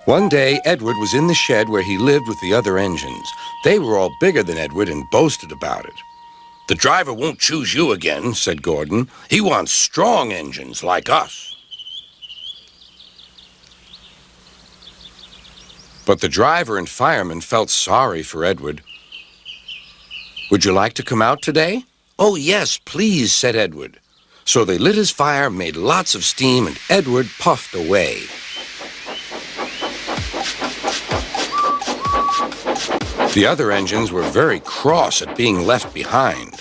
One day, Edward was in the shed where he lived with the other engines. They were all bigger than Edward and boasted about it. "The driver won't choose you again," said Gordon. "He wants strong engines like us." But the driver and fireman felt sorry for Edward. "Would you like to come out today?" "Oh, yes, please," said Edward. So they lit his fire, made lots of steam, and Edward puffed away. The other engines were very cross at being left behind.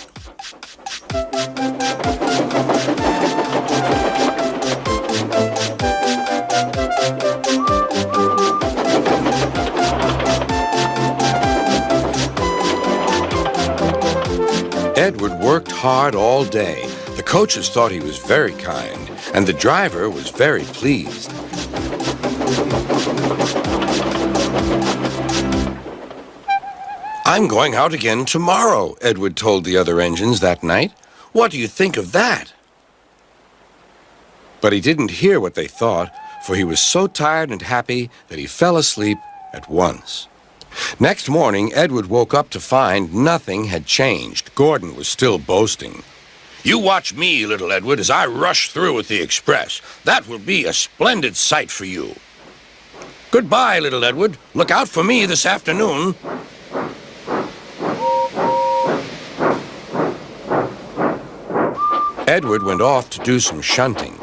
Edward worked hard all day. The coaches thought he was very kind, and the driver was very pleased. "I'm going out again tomorrow," Edward told the other engines that night. "What do you think of that?" But he didn't hear what they thought, for he was so tired and happy that he fell asleep at once. Next morning, Edward woke up to find nothing had changed. Gordon was still boasting. "You watch me, little Edward, as I rush through with the express. That will be a splendid sight for you." "Goodbye, little Edward. Look out for me this afternoon." Edward went off to do some shunting.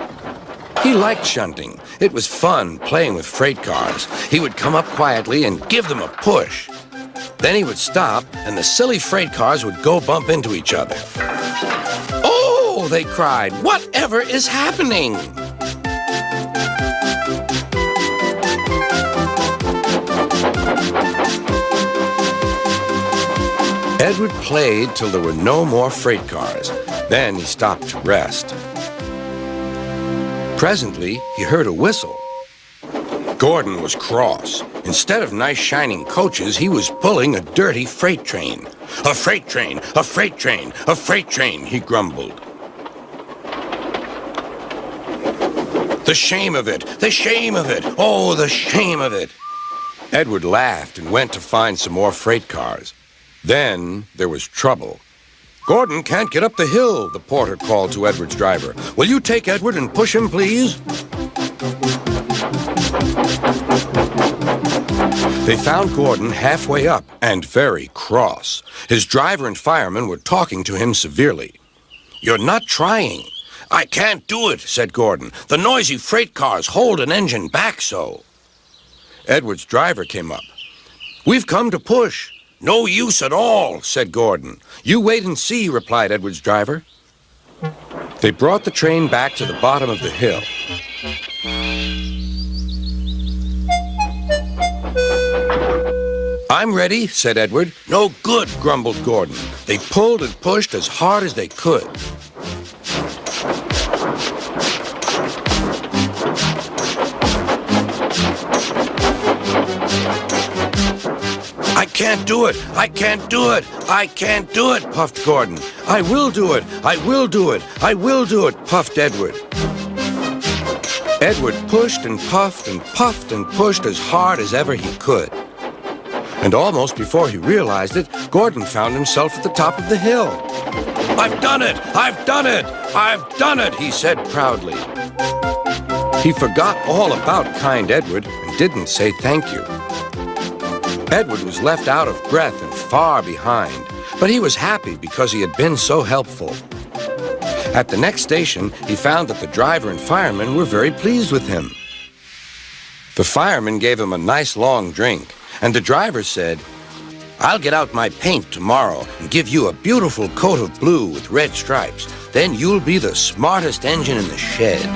He liked shunting. It was fun playing with freight cars. He would come up quietly and give them a push. Then he would stop, and the silly freight cars would go bump into each other. "Oh!" they cried. "Whatever is happening?" Edward played till there were no more freight cars. Then he stopped to rest. Presently, he heard a whistle. Gordon was cross. Instead of nice shining coaches, he was pulling a dirty freight train. "A freight train, a freight train, a freight train," he grumbled. "The shame of it, the shame of it, oh, the shame of it." Edward laughed and went to find some more freight cars. Then there was trouble. "Gordon can't get up the hill," the porter called to Edward's driver. "Will you take Edward and push him, please?" They found Gordon halfway up and very cross. His driver and fireman were talking to him severely. "You're not trying." "I can't do it," said Gordon. "The noisy freight cars hold an engine back so." Edward's driver came up. "We've come to push." "No use at all," said Gordon. "You wait and see," replied Edward's driver. They brought the train back to the bottom of the hill. "I'm ready," said Edward. "No good," grumbled Gordon. They pulled and pushed as hard as they could. "I can't do it! I can't do it! I can't do it!" puffed Gordon. "I will do it! I will do it! I will do it!" puffed Edward. Edward pushed and puffed and puffed and pushed as hard as ever he could. And almost before he realized it, Gordon found himself at the top of the hill. "I've done it! I've done it! I've done it!" he said proudly. He forgot all about kind Edward and didn't say thank you. Edward was left out of breath and far behind, but he was happy because he had been so helpful. At the next station, he found that the driver and fireman were very pleased with him. The fireman gave him a nice long drink, and the driver said, "I'll get out my paint tomorrow and give you a beautiful coat of blue with red stripes. Then you'll be the smartest engine in the shed."